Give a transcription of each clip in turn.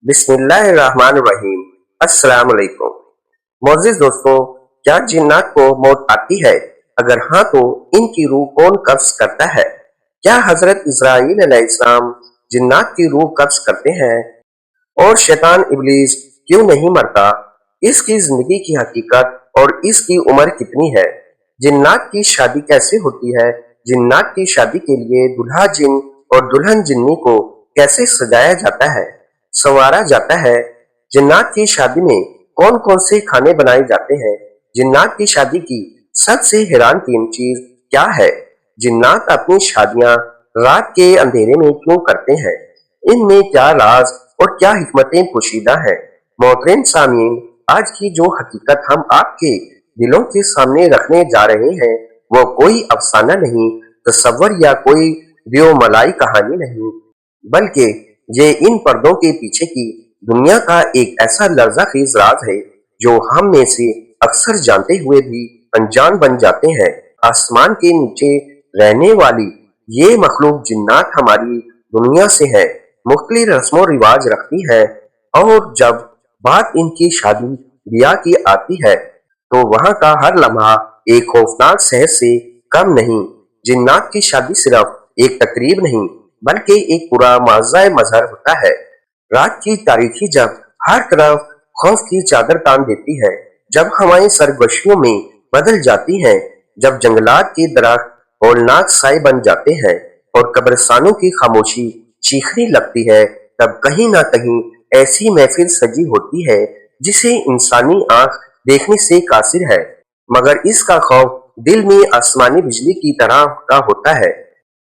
बिस्मिल्लाहिर्रहमानिर्रहीम। अस्सलाम वालेकुम। मोअज़्ज़िज़ दोस्तों, क्या जिन्नात को मौत आती है? अगर हाँ तो इनकी रूह कौन कब्ज़ करता है? क्या हजरत इस्राईल अलैहिस्सलाम जिन्नात की रूह कब्ज़ करते हैं? और शैतान इब्लीस क्यों नहीं मरता? इसकी जिंदगी की हकीकत और इसकी उम्र कितनी है? जिन्नात की शादी कैसे होती है? जिन्नात की शादी के लिए दुल्हा जिन और दुल्हन जिन्नी को कैसे सजाया जाता है, संवारा जाता है? जिन्नात की शादी में कौन कौन से खाने बनाए जाते हैं? जिन्नात की शादी की सबसे हैरान किन चीज क्या है? जिन्नात अपनी शादियां रात के अंधेरे में क्यों करते हैं? इनमें क्या राज और क्या हिकमतें पोशीदा हैं? मोहतरम सामीन, आज की जो हकीकत हम आपके दिलों के सामने रखने जा रहे हैं वो कोई अफसाना नहीं, तसव्वुर या कोई रियोमलाई कहानी नहीं, बल्कि ये इन पर्दों के पीछे की दुनिया का एक ऐसा लर्ज़ाखेज़ राज है जो हम में से अक्सर जानते हुए भी अनजान बन जाते हैं। आसमान के नीचे रहने वाली ये मखलूक जिन्नात हमारी दुनिया से है, मुख्तलिफ रस्मों रिवाज रखती है, और जब बात इनकी शादी ब्याह की आती है तो वहां का हर लम्हा एक खौफनाक शहर से कम नहीं। जिन्नात की शादी सिर्फ एक तकरीब नहीं बल्कि एक पूरा माज़ा मजहर होता है। रात की तारीखी जब हर तरफ खौफ की चादर तान देती है, जब हवाएं सरगोशियों में बदल जाती हैं, जब जंगलात के दरख्त होलनाक साए बन जाते हैं और कब्रिस्तानों की खामोशी चीखने लगती है, तब कहीं ना कहीं ऐसी महफिल सजी होती है जिसे इंसानी आंख देखने से कासिर है, मगर इसका खौफ दिल में आसमानी बिजली की तरह का होता है।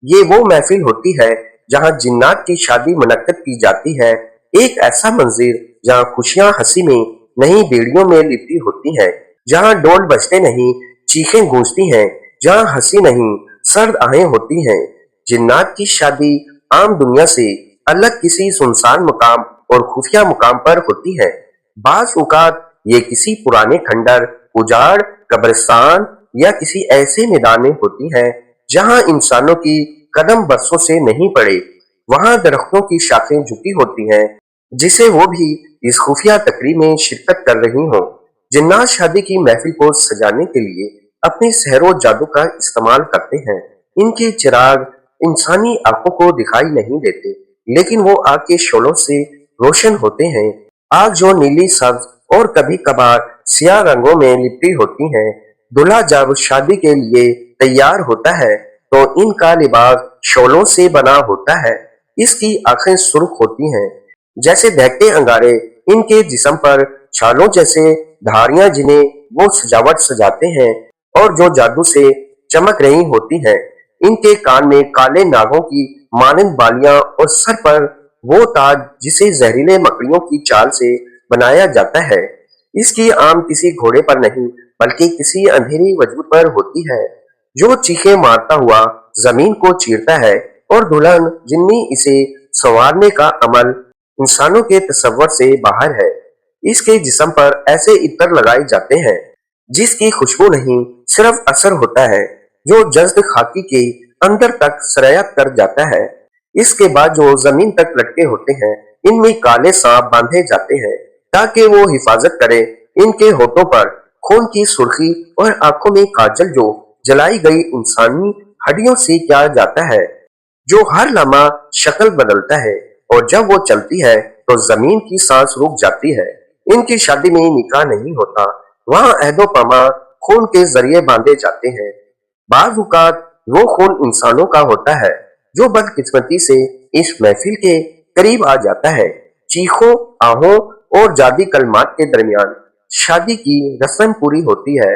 ये वो महफिल होती है जहां जिन्नात की शादी मुनक्कद की जाती है, एक ऐसा मंजिर जहां खुशियां हंसी में नहीं बेड़ियों में लिपटी होती हैं, जहां डोल बजते नहीं चीखें गूंजती हैं, जहां हंसी नहीं सर्द आहें होती हैं। जिन्नात की शादी आम दुनिया से अलग किसी सुनसान मुकाम और खुफिया मुकाम पर होती है। बाज औकात ये किसी पुराने खंडर, उजाड़, कब्रिस्तान या किसी ऐसे मैदान में होती है जहां इंसानों की कदम बरसों से नहीं पड़े। वहां दरख्तों की शाखें झुकी होती हैं जिसे वो भी इस खुफिया तकरीब में शिरकत कर रही हों। जिन्नात शादी की महफिल को सजाने के लिए अपने सहरो जादू का इस्तेमाल करते हैं। इनके चिराग इंसानी आंखों को दिखाई नहीं देते, लेकिन वो आग के शोलों से रोशन होते हैं। आग जो नीली, सब्ज और कभी कभार सियाह रंगों में लिपटी होती है। दूल्हा जब शादी के लिए तैयार होता है तो इनका लिबास शोलों से बना होता है। इसकी आंखें सुर्ख होती हैं जैसे दहकते अंगारे, इनके जिस्म पर छालों जैसे धारियां जिन्हें वो सजावट सजाते हैं और जो जादू से चमक रही होती हैं। इनके कान में काले नागों की मानंद बालियां और सर पर वो ताज जिसे जहरीले मकड़ियों की चाल से बनाया जाता है। इसकी आम किसी घोड़े पर नहीं बल्कि किसी अंधेरी वजूद पर होती है जो चीखें मारता हुआ जमीन को चीरता है, और दुल्हन जिन्नी इसे संवारने का अमल इंसानों के तसव्वुर से बाहर है। इसके जिस्म पर ऐसे इत्र लगाए जाते हैं जिसकी खुशबू नहीं सिर्फ असर होता है जो जज्ब खाकी के अंदर तक सरायत कर जाता है। इसके बाद जो जमीन तक लटके होते हैं इनमें काले सांप बांधे जाते हैं ताकि वो हिफाजत करे। इनके होठों पर खून की सुर्खी और आंखों में काजल जो जलाई गई इंसानी हड्डियों से किया जाता है, जो हर लम्हा शक्ल बदलता है, और जब वो चलती है तो जमीन की सांस रुक जाती है। इनकी शादी में निकाह नहीं होता, वहां अहदो पमा खून के जरिए बांधे जाते हैं। बाज़ औक़ात वो खून इंसानों का होता है जो बदकिस्मती से इस महफिल के करीब आ जाता है। चीखों, आहों और जादी कलमात के दरमियान शादी की रस्म पूरी होती है।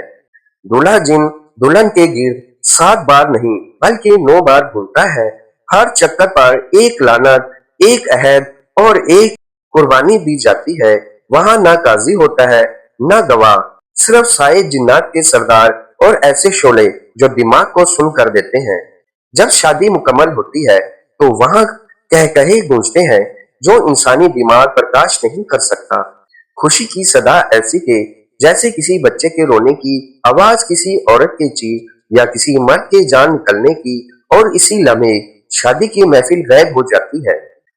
दूल्हा जिन दुल्हन के गिर्द 7 बार नहीं बल्कि 9 बार घूमता है। हर चक्कर पर एक लानत, एक अहद और एक कुर्बानी दी जाती है। वहां ना काजी होता है ना गवाह, सिर्फ साए जिन्नात के सरदार और ऐसे शोले जो दिमाग को सुन कर देते हैं। जब शादी मुकम्मल होती है तो वहां कह कहे गूंजते हैं जो इंसानी दिमाग बर्दाश्त नहीं कर सकता। खुशी की सदा ऐसी के जैसे किसी बच्चे के रोने की आवाज, किसी औरत के चीख या किसी मर्द के जान निकलने की, और इसी लम्हे शादी की महफिल गायब हो जाती है।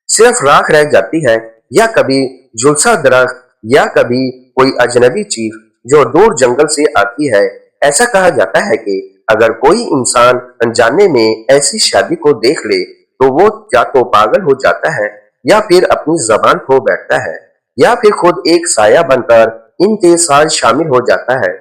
सिर्फ राख रह जाती है یا کبھی جلسہ درخت یا کبھی کوئی اجنبی چیز جو دور جنگل سے آتی ہے۔ ایسا کہا جاتا ہے کہ اگر کوئی انسان انجانے میں ایسی شادی کو دیکھ لے تو وہ یا تو پاگل ہو جاتا ہے یا پھر اپنی زبان کھو بیٹھتا ہے یا پھر خود ایک سایہ بن کر ان کے ساتھ شامل ہو جاتا ہے،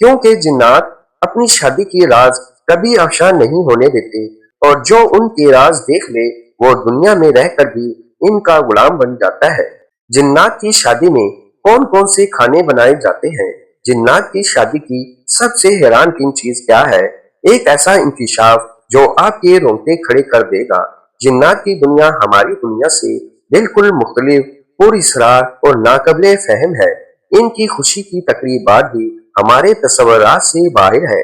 کیونکہ جنات اپنی شادی کی راز کبھی افشا نہیں ہونے دیتے، اور جو ان کے راز دیکھ لے وہ دنیا میں رہ کر بھی ان کا غلام بن جاتا ہے۔ جنات کی شادی میں کون کون سے کھانے بنائے جاتے ہیں؟ جنات کی شادی کی سب سے حیران کن چیز کیا ہے؟ ایک ایسا انکشاف جو آپ کے رونگٹے کھڑے کر دے گا۔ جنات کی دنیا ہماری دنیا سے بالکل مختلف، پر اسرار اور ناقابل فہم ہے۔ ان کی خوشی کی تقریبات بھی ہمارے تصورات سے باہر ہے،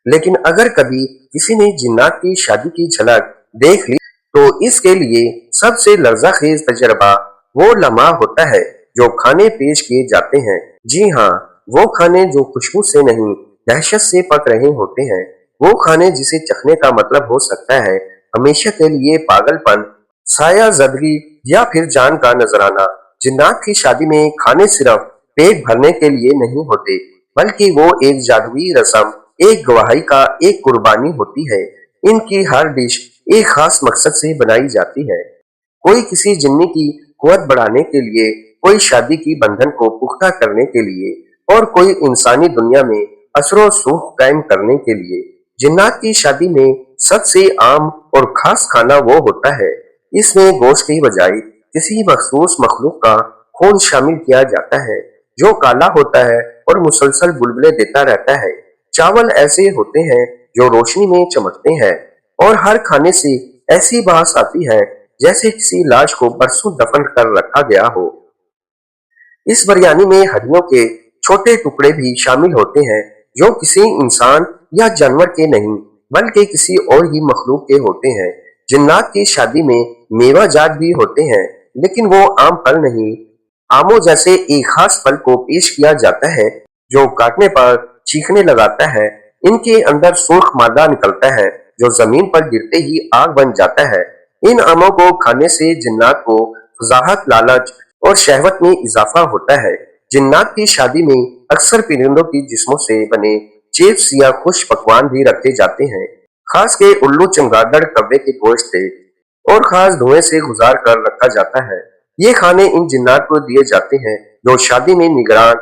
لیکن اگر کبھی کسی نے جنات کی شادی کی جھلک دیکھ لی تو اس کے لیے سب سے لرزہ خیز تجربہ وہ لمحہ ہوتا ہے جو کھانے پیش کیے جاتے ہیں۔ جی ہاں، وہ کھانے جو خوشبو سے نہیں دہشت سے پک رہے ہوتے ہیں، وہ کھانے جسے چکھنے کا مطلب ہو سکتا ہے ہمیشہ کے لیے پاگل پن، سایہ زدگی یا پھر جان کا نذرانہ۔ جنات کی شادی میں کھانے صرف پیٹ بھرنے کے لیے نہیں ہوتے، بلکہ وہ ایک جادوئی رسم، ایک گواہی کا ایک قربانی ہوتی ہے۔ ان کی ہر ڈش ایک خاص مقصد سے بنائی جاتی ہے، کوئی کسی جنی کی قوت بڑھانے کے لیے، کوئی شادی کی بندھن کو پختہ کرنے کے لیے، اور کوئی انسانی دنیا میں اثر و سوخ قائم کرنے کے لیے۔ جنات کی شادی میں سب سے عام اور خاص کھانا وہ ہوتا ہے، اس میں گوشت کی بجائے کسی مخصوص مخلوق کا خون شامل کیا جاتا ہے جو کالا ہوتا ہے اور مسلسل بلبلے دیتا رہتا ہے۔ چاول ایسے ہوتے ہیں جو روشنی میں چمکتے ہیں، اور ہر کھانے سے ایسی بانس آتی ہے جیسے کسی لاش کو برسوں دفن کر رکھا گیا ہو۔ اس بریانی میں ہڈیوں کے چھوٹے ٹکڑے بھی شامل ہوتے ہیں جو کسی انسان یا جانور کے نہیں بلکہ کسی اور ہی مخلوق کے ہوتے ہیں۔ جنات کی شادی میں میوہ جات بھی ہوتے ہیں، لیکن وہ عام پھل نہیں، آموں جیسے ایک خاص پھل کو پیش کیا جاتا ہے جو کاٹنے پر چیخنے لگاتا ہے۔ ان کے اندر سرخ مادہ نکلتا ہے جو زمین پر گرتے ہی آگ بن جاتا ہے۔ ان آموں کو کھانے سے جنات کو فضاحت، لالچ اور شہوت میں اضافہ ہوتا ہے۔ جنات کی شادی میں اکثر پرندوں کی جسموں سے بنے چیپس یا خوش پکوان بھی رکھے جاتے ہیں، خاص کے الو، چمگادڑ، کوے کے گوشت سے، اور خاص دھوئیں سے گزار کر رکھا جاتا ہے۔ یہ کھانے ان جنات کو دیے جاتے ہیں جو شادی میں نگران،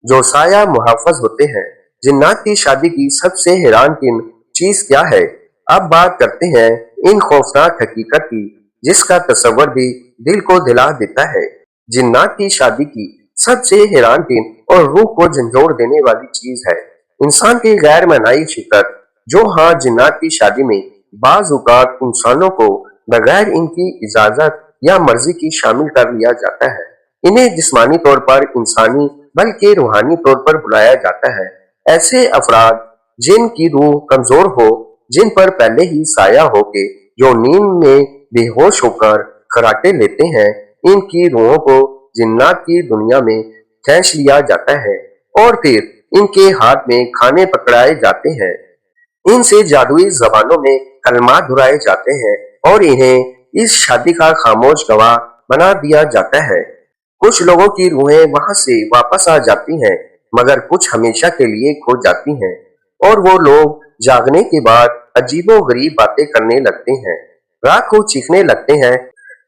جو سایہ محافظ ہوتے ہیں۔ جنات کی شادی کی سب سے حیران کن چیز کیا ہے؟ اب بات کرتے ہیں ان خوفناک حقیقت کی جس کا تصور بھی دل کو دلا دیتا ہے۔ جنات کی شادی کی سب سے حیران کن اور روح کو جھنجھوڑ دینے والی چیز ہے انسان کی غیر معنی شرکت۔ جو ہاں، جنات کی شادی میں بعض اوقات انسانوں کو بغیر ان کی اجازت یا مرضی کی شامل کر لیا جاتا ہے۔ انہیں جسمانی طور پر انسانی بلکہ روحانی طور پر بلایا جاتا ہے۔ ایسے افراد جن کی روح کمزور ہو، جن پر پہلے ہی سایہ ہو کے جو نیند میں بے ہوش ہو کر خراٹے لیتے ہیں، ان کی روحوں کو جنات کی دنیا میں کھینچ لیا جاتا ہے اور پھر ان کے ہاتھ میں کھانے پکڑائے جاتے ہیں۔ ان سے جادوئی زبانوں میں کلمات دہرائے جاتے ہیں اور انہیں اس شادی کا خاموش گواہ بنا دیا جاتا ہے۔ کچھ لوگوں کی روحیں وہاں سے واپس آ جاتی ہیں، مگر کچھ ہمیشہ کے لیے کھو جاتی ہیں، اور وہ لوگ جاگنے کے بعد عجیب و غریب باتیں کرنے لگتے ہیں، رات کو چیخنے لگتے ہیں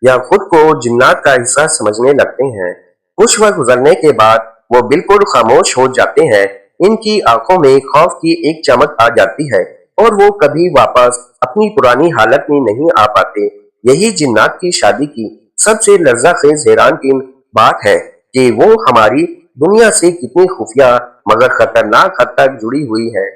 یا خود کو جنات کا حصہ سمجھنے لگتے ہیں۔ کچھ وقت گزرنے کے بعد وہ بالکل خاموش ہو جاتے ہیں، ان کی آنکھوں میں خوف کی ایک چمک آ جاتی ہے اور وہ کبھی واپس اپنی پرانی حالت میں نہیں آ پاتے۔ یہی جنات کی شادی کی سب سے لرزہ خیز حیران کن بات ہے کہ وہ ہماری دنیا سے کتنی خفیہ مگر خطرناک حد تک جڑی ہوئی ہے۔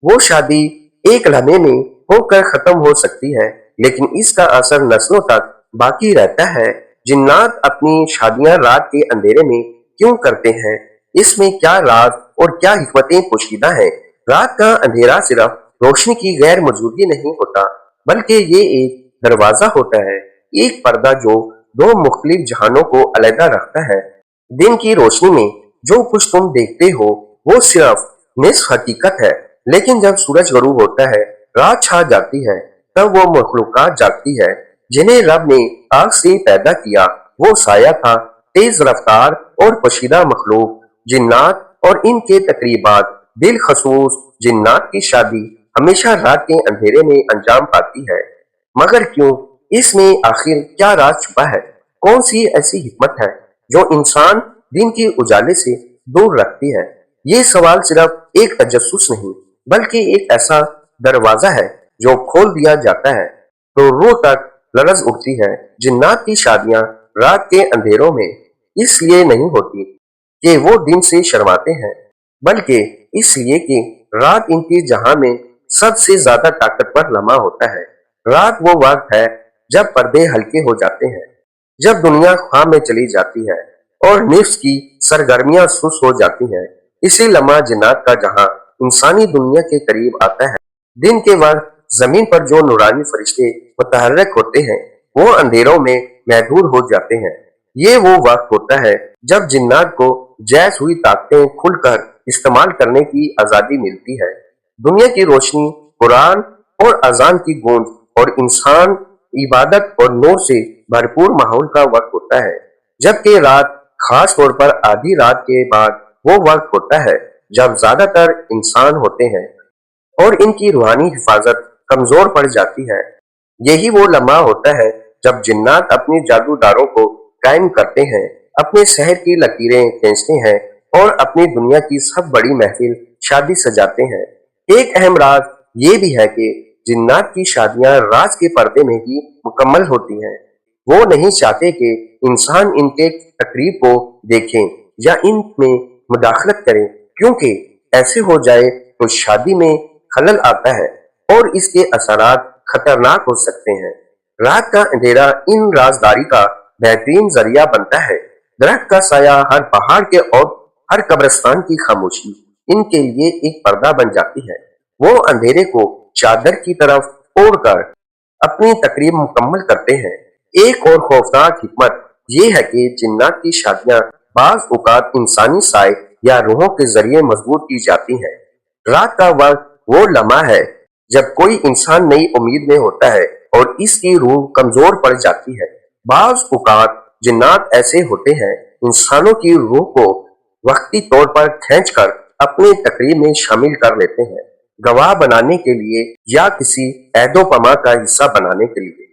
وہ شادی ایک لمحے میں ہو کر ختم ہو سکتی ہے، لیکن اس کا اثر نسلوں تک باقی رہتا ہے۔ جنات اپنی شادیاں رات کے اندھیرے میں کیوں کرتے ہیں؟ اس میں کیا راز اور کیا حکمتیں پوشیدہ ہیں؟ رات کا اندھیرا صرف روشنی کی غیر موجودگی نہیں ہوتا، بلکہ یہ ایک دروازہ ہوتا ہے، ایک پردہ جو دو مختلف جہانوں کو علیحدہ رکھتا ہے۔ دن کی روشنی میں جو کچھ تم دیکھتے ہو وہ صرف نصف حقیقت ہے، لیکن جب سورج غروب ہوتا ہے، رات چھا جاتی ہے، تب وہ مخلوقات جاگتی ہے جنہیں رب نے آگ سے پیدا کیا۔ وہ سایہ تھا तेज रफ्तार और पोशीदा मखलूक जिन्नात और इनके तकरीबात, बिलखसूस जिन्नात की शादी हमेशा रात के अंधेरे में अंजाम पाती है। मगर क्यों? इसमें आखिर क्या राज छुपा है? कौन सी ऐसी हिकमत है जो इंसान दिन के उजाले से दूर रखती है? ये सवाल सिर्फ एक तजस्सुस नहीं, बल्कि एक ऐसा दरवाजा है जो खोल दिया जाता है तो रूह तक लरज उठती है। जिन्नात की शादियां रात के अंधेरों में इसलिए नहीं होती कि वो दिन से शर्माते हैं, बल्कि इसलिए कि रात इनके जहां में सबसे ज्यादा ताकतवर लम्हा होता है। रात वो वक्त है जब पर्दे हल्के हो जाते हैं, जब दुनिया ख्वाब में चली जाती है और निफ्स की सरगर्मियां सुस्त हो जाती हैं। इसी लम्हा जिन्नात का जहां इंसानी दुनिया के करीब आता है। दिन के वक्त जमीन पर जो नूरानी फरिश्ते मुतहर्रिक होते हैं वो अंधेरों में महदूद हो जाते हैं। ये वो वक्त होता है जब जिन्नात को जैस हुई ताकतें खुलकर इस्तेमाल करने की आजादी मिलती है। दुनिया की रोशनी, कुरान और अजान की गूंज और इंसान इबादत और नूर से भरपूर माहौल का वक्त होता है। जबकि रात, खास तौर पर आधी रात के बाद, वो वक्त होता है जब ज्यादातर इंसान होते हैं और इनकी रूहानी हिफाजत कमजोर पड़ जाती है। यही वो लम्हा होता है जब जिन्नात अपने जादूदारों को कायम करते हैं, अपने शहर की लकीरें खींचते हैं और अपनी दुनिया की सब बड़ी महफिल शादी सजाते हैं। एक अहम राज ये भी है कि जिन्नात की शादियां राज के पर्दे में ही मुकम्मल होती हैं। वो नहीं चाहते कि इंसान इनके तकरीब को देखें या इनमें मुदाखलत करें, क्योंकि ऐसे हो जाए तो शादी में खलल आता है और इसके असरात खतरनाक हो सकते हैं। रात का अंधेरा इन राजदारी का बेहतरीन जरिया बनता है। दरख्त का साया, हर पहाड़ के और हर कब्रिस्तान की खामोशी इनके लिए एक पर्दा बन जाती है। वो अंधेरे को चादर की तरफ ओढ़कर अपनी तकरीब मुकम्मल करते हैं। एक और खौफनाक हिकमत ये है कि जिन्नात की शादियां बाज औकात इंसानी साय या रूहों के जरिए मजबूत की जाती हैं। रात का वक्त वो लम्हा है जब कोई इंसान नई उम्मीद में होता है और इसकी रूह कमजोर पड़ जाती है। बाज औकात जिन्नात ऐसे होते हैं, इंसानों की रूह को वक्ती तौर पर खींचकर अपने तकरीब में शामिल कर लेते हैं, गवाह बनाने के लिए या किसी ऐदोपमा का हिस्सा बनाने के लिए।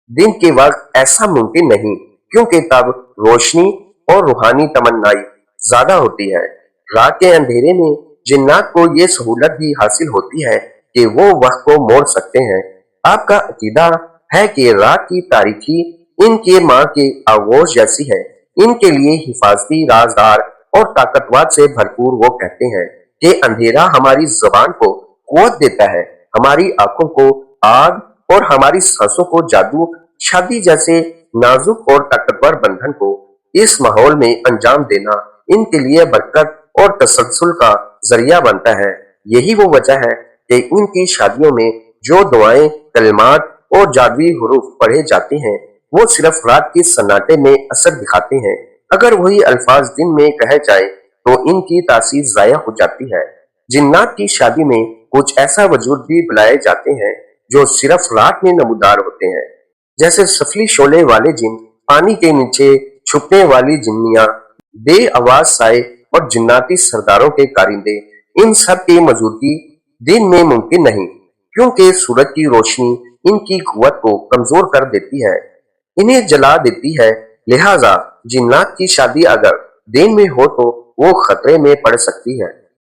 दिन के वक्त ऐसा मुमकिन नहीं, क्योंकि तब रोशनी और रूहानी तमन्नाई ज्यादा होती है। रात के अंधेरे में जिन्नात को ये सहूलत भी हासिल होती है कि वो वक्त को मोड़ सकते हैं। आपका अकीदा है कि रात की तारीखी इनके माँ के आगोश जैसी है। इनके लिए हिफाजती, राजदार और ताकतवर से भरपूर। वो कहते हैं कि अंधेरा हमारी जुबान को कुव्वत देता है, हमारी आंखों को आग और हमारी सांसों को जादू। शादी जैसे नाजुक और ताकतवर बंधन को इस माहौल में अंजाम देना इनके लिए बरकत और तसल्सल का जरिया बनता है। यही वो वजह है कि इनकी शादियों में जो दुआएं, कलमात और जादुई हुरूफ पढ़े जाते हैं वो सिर्फ रात के सन्नाटे में असर दिखाते हैं। अगर वही अल्फाज दिन में कहे जाए तो इनकी तासीर जाया हो जाती है। जिन्नात की शादी में कुछ ऐसा वजूद भी बुलाए जाते हैं जो सिर्फ रात में नमूदार होते हैं, जैसे सफली शोले वाले जिन, पानी के नीचे छुपने वाली जिन्नियां, बे आवाज साए और जिन्नाती सरदारों के कारिंदे। इन सब की मौजूदगी दिन में मुमकिन नहीं, क्योंकि सूरज की रोशनी इनकी कुव्वत को कमजोर कर देती है, इन्हें जला देती है। लिहाजा जिन्नात की शादी अगर दिन में हो तो वो खतरे में पड़ सकती है।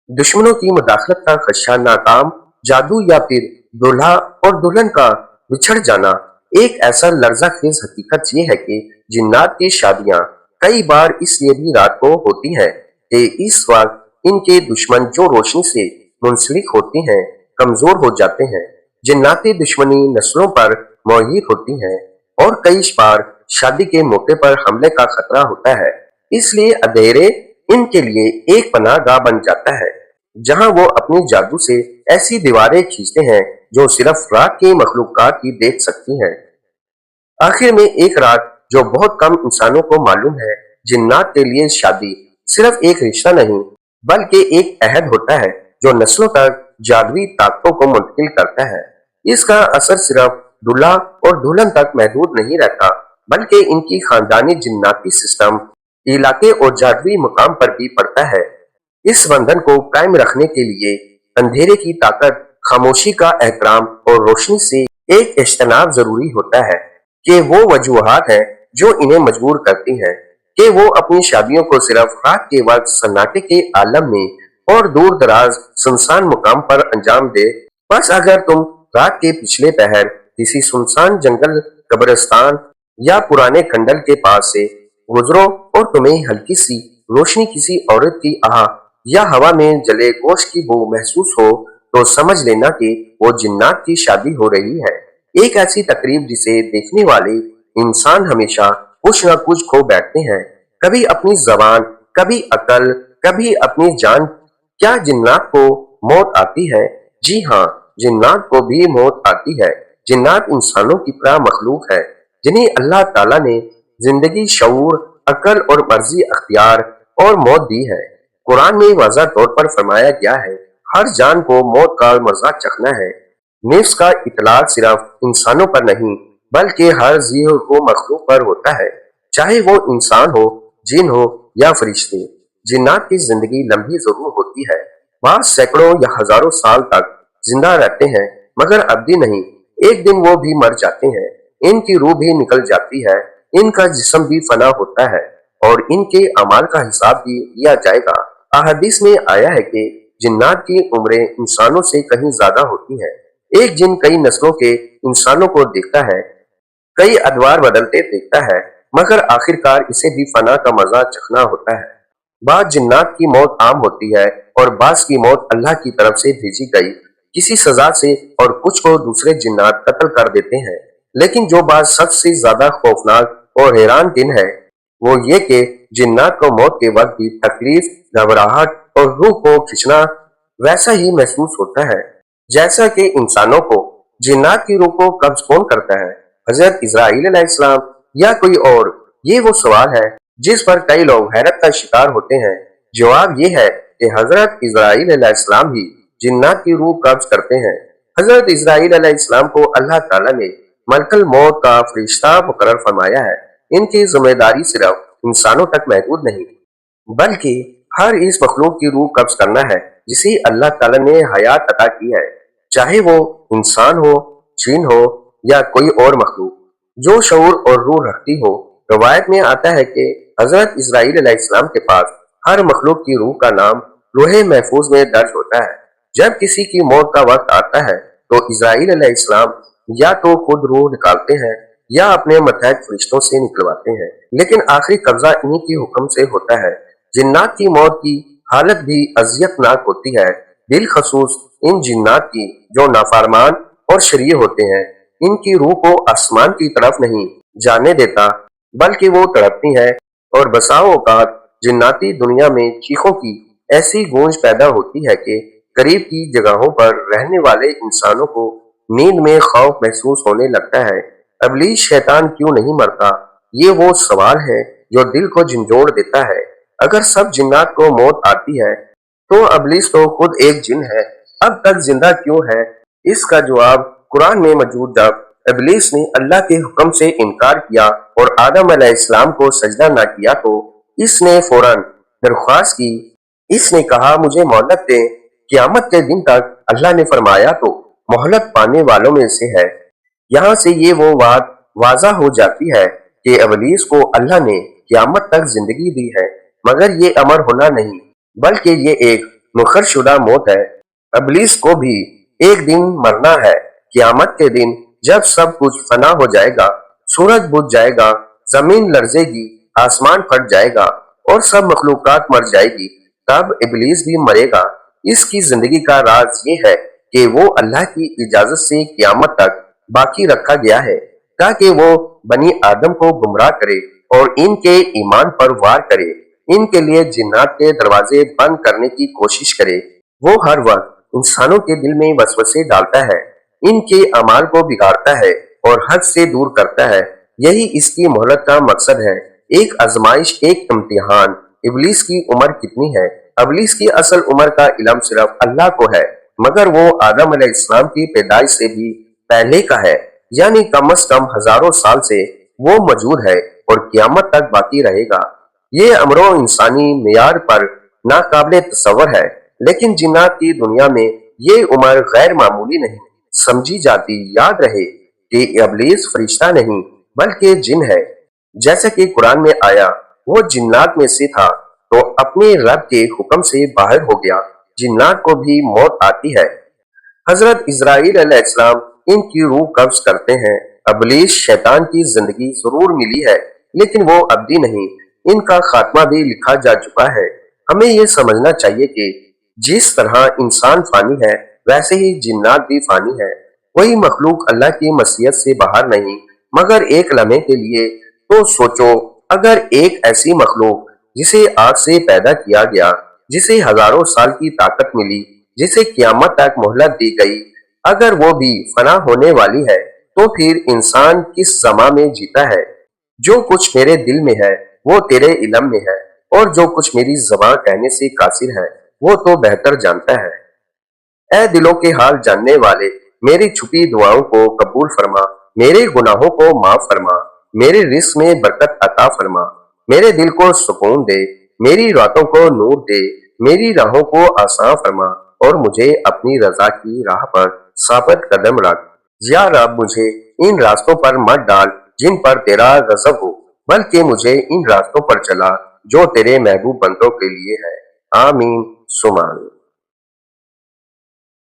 दुश्मनों की मुदाखलत का खदशा, नाकाम जादू या फिर दूल्हा और दुल्हन का बिछड़ जाना। एक ऐसा लर्जा खेज हकीकत ये है कि जिन्नात की शादियां कई बार इसलिए भी रात को होती हैं कि इस वक्त इनके दुश्मन जो रोशनी से मुंसलिक होती हैं कमजोर हो जाते हैं। जिन्नाती दुश्मनी नस्लों पर मोहित होती है और कई बार शादी के मौके पर हमले का खतरा होता है। इसलिए अंधेरे इनके लिए एक पनाहगाह बन जाता है, जहां वो अपनी जादू से ऐसी दीवारें खींचते हैं जो सिर्फ रात की मखलूकात ही देख सकती हैं। आखिर में एक रात जो बहुत कम इंसानों को मालूम है, जिन्नात के लिए शादी सिर्फ एक रिश्ता नहीं बल्कि एक अहद होता है जो नस्लों तक जादुई ताकतों को मुंतकिल करता है। इसका असर सिर्फ दूल्हा और दुल्हन तक महदूद नहीं रहता, बल्कि इनकी खानदानी जिन्नाती सिस्टम, इलाके और जादुई मुकाम पर भी पड़ता है। इस बंधन को कायम रखने के लिए अंधेरे की ताकत, खामोशी का एहतराम और रोशनी से एक इज्तनाब जरूरी होता है कि वो वजूहात है जो इन्हें मजबूर करती हैं कि वो अपनी शादियों को सिर्फ रात के वक्त सन्नाटे के आलम में और दूर दराज सुनसान मुकाम पर अंजाम दे। बस अगर तुम रात के पिछले पहर किसी सुनसान जंगल, कब्रिस्तान या पुराने खंडल के पास से गुजरो और तुम्हें हल्की सी रोशनी किसी औरत की आह या हवा में जले गोश्त की बू महसूस हो, तो समझ लेना कि वो जिन्नात की शादी हो रही है। एक ऐसी तकरीब जिसे देखने वाले इंसान हमेशा कुछ न कुछ खो बैठते हैं, कभी अपनी जबान, कभी अकल, कभी अपनी जान। क्या जिन्नात को मौत आती है? जी हाँ, जिन्नात को भी मौत आती है। जिन्नात इंसानों की तरह मखलूक है जिन्हें अल्लाह ताला ने जिंदगी, शऊर, अकल और मर्जी, अख्तियार और मौत दी है। कुरान में वाज़ह तौर पर फरमाया गया है, हर जान को मौत का मजा चखना है। नफ्स का इतलाक सिर्फ इंसानों पर नहीं बल्कि हर जी को मखलूक पर होता है, चाहे वो इंसान हो, जिन हो या फरिश्ते। जिन्नात की जिंदगी लंबी जरूर होती है, बाज़ सैकड़ों या हजारों साल तक जिंदा रहते हैं, मगर अबदी नहीं। एक दिन वो भी मर जाते हैं, इनकी रूह भी निकल जाती है, इनका जिस्म भी फना होता है और इनके अमाल का हिसाब भी लिया जाएगा। अहदीस में आया है कि जिन्नात की उम्रें इंसानों से कहीं ज्यादा होती हैं। एक जिन कई नस्लों के इंसानों को देखता है, कई अदवार बदलते देखता है, मगर आखिरकार इसे भी फना का मजा चखना होता है। बाज जिन्नात की मौत आम होती है और बाज की मौत अल्लाह की तरफ से भेजी गई किसी सजा से, और कुछ को दूसरे जिन्नात कत्ल कर देते हैं। लेकिन जो बात सबसे ज्यादा खौफनाक और हैरान किन है वो ये कि जिन्नात को मौत के वक्त भी तकलीफ, घबराहट और रूह को खींचना वैसा ही महसूस होता है जैसा कि इंसानों को। जिन्नात की रूह को कब्ज कौन करता है, हजरत इजराइल अलैहिस्सलाम या कोई और? ये वो सवाल है जिस पर कई लोग हैरत का शिकार होते हैं। जवाब ये है कि हजरत इजराइल अलैहिस्सलाम ही जिन्नात की रूह कब्ज करते हैं। हजरत इजराइल अलैहिस्सलाम को अल्लाह ताला ने मलकल मौत का फरिश्ता मुकर्रर फरमाया है। इनकी जिम्मेदारी सिर्फ इंसानों तक महदूद नहीं बल्कि हर इस मखलूक की रूह कब्ज करना है जिसे अल्लाह ताला ने हयात अता की है, चाहे वो इंसान हो, जिन हो या कोई और मखलूक जो शऊर और रूह रखती हो। रवायत में आता है कि हजरत इजराइल अलैहिस्सलाम के पास हर मखलूक की रूह का नाम लोहे महफूज में दर्ज होता है। जब किसी की मौत का वक्त आता है तो इजराइल अलैहिस्सलाम या तो खुद रूह निकालते हैं या अपने मतहत फरिश्तों से निकलवाते हैं, लेकिन आखिरी कब्जा इन्हीं के हुक्म से होता है। जिन्नात की मौत की हालत भी अजियतनाक होती है, बिलखसूस इन जिन्नात की जो नाफरमान और शरीर होते हैं। इनकी रूह को आसमान की तरफ नहीं जाने देता बल्कि वो तड़पती है और बसाओ औकात जिन्नाती दुनिया में चीखों की ऐसी गूंज पैदा होती है कि करीब की जगहों पर रहने वाले इंसानों को नींद में खौफ महसूस होने लगता है। इब्लीस शैतान क्यों नहीं मरता, ये वो सवाल है जो दिल को झंझोड़ देता है। अगर सब जिन्नात को मौत आती है तो इब्लीस तो खुद एक जिन है, अब तक जिंदा क्यों है? इसका जवाब कुरान में मौजूद। जब इब्लीस ने अल्लाह के हुक्म से इनकार किया और आदम अलैहिस्सलाम को सजदा न किया तो इसने फौरन दरख्वास्त की। इसने कहा, मुझे मोहलत दे, क़यामत के दिन तक। अल्लाह ने फरमाया, तो मोहलत पाने वालों में से है। यहाँ से ये वो बात वाज़ा हो जाती है कि इब्लीस को अल्लाह ने क़यामत तक जिंदगी दी है, मगर ये अमर होना नहीं बल्कि ये एक मुखरशुदा मौत है। इब्लीस को भी एक दिन मरना है, क़यामत के दिन जब सब कुछ फना हो जाएगा, सूरज बुझ जाएगा, जमीन लर्जेगी, आसमान फट जाएगा और सब मखलूकात मर जाएगी, तब इब्लीस भी मरेगा। इसकी जिंदगी का राज ये है कि वो अल्लाह की इजाजत से क़यामत तक बाकी रखा गया है ताकि वो बनी आदम को गुमराह करे और इनके ईमान पर वार करे, इनके लिए जिन्नात के दरवाजे बंद करने की कोशिश करे। वो हर वक्त इंसानों के दिल में वसवसे डालता है, इनके अमाल को बिगाड़ता है और हद से दूर करता है। यही इसकी मोहलत का मकसद है, एक आजमाइश, एक इम्तिहान। इब्लीस की उम्र कितनी है? इब्लीस की असल उम्र का इल्म सिर्फ अल्लाह को है, मगर वो आदम अलैहिस्सलाम की पैदाइश से भी पहले का है, यानी कम से कम हजारों साल से वो मौजूद है और क़यामत तक बाकी रहेगा। یہ امرو انسانی معیار پر ناقابل تصور ہے، لیکن جنات کی دنیا میں یہ عمر غیر معمولی نہیں سمجھی جاتی۔ یاد رہے کہ ابلیس فرشتہ نہیں بلکہ جن ہے، جیسا کہ قرآن میں آیا وہ جنات میں سے تھا تو اپنے رب کے حکم سے باہر ہو گیا۔ جنات کو بھی موت آتی ہے۔ حضرت اسرائیل علیہ السلام ان کی روح قبض کرتے ہیں۔ ابلیس شیطان کی زندگی ضرور ملی ہے لیکن وہ ابدی نہیں، ان کا خاتمہ بھی لکھا جا چکا ہے۔ ہمیں یہ سمجھنا چاہیے کہ جس طرح انسان فانی ہے ویسے ہی جنات بھی فانی ہے۔ کوئی مخلوق اللہ کی مشیت سے باہر نہیں مگر ایک لمحے کے لیے۔ تو سوچو اگر ایک ایسی مخلوق جسے آگ سے پیدا کیا گیا، جسے ہزاروں سال کی طاقت ملی، جسے قیامت تک مہلت دی گئی، اگر وہ بھی فنا ہونے والی ہے تو پھر انسان کس زماں میں جیتا ہے؟ جو کچھ میرے دل میں ہے وہ تیرے علم میں ہے، اور جو کچھ میری زبان کہنے سے قاصر ہے وہ تو بہتر جانتا ہے۔ اے دلوں کے حال جاننے والے، میری چھپی دعاؤں کو قبول فرما، میرے گناہوں کو معاف فرما، میرے رزق میں برکت عطا فرما، میرے دل کو سکون دے، میری راتوں کو نور دے، میری راہوں کو آسان فرما، اور مجھے اپنی رضا کی راہ پر ثابت قدم رکھ۔ یا رب مجھے ان راستوں پر مت ڈال جن پر تیرا غضب ہو، بلکہ مجھے ان راستوں پر چلا جو تیرے محبوب بندوں کے لیے ہے۔ آمین ثم آمین۔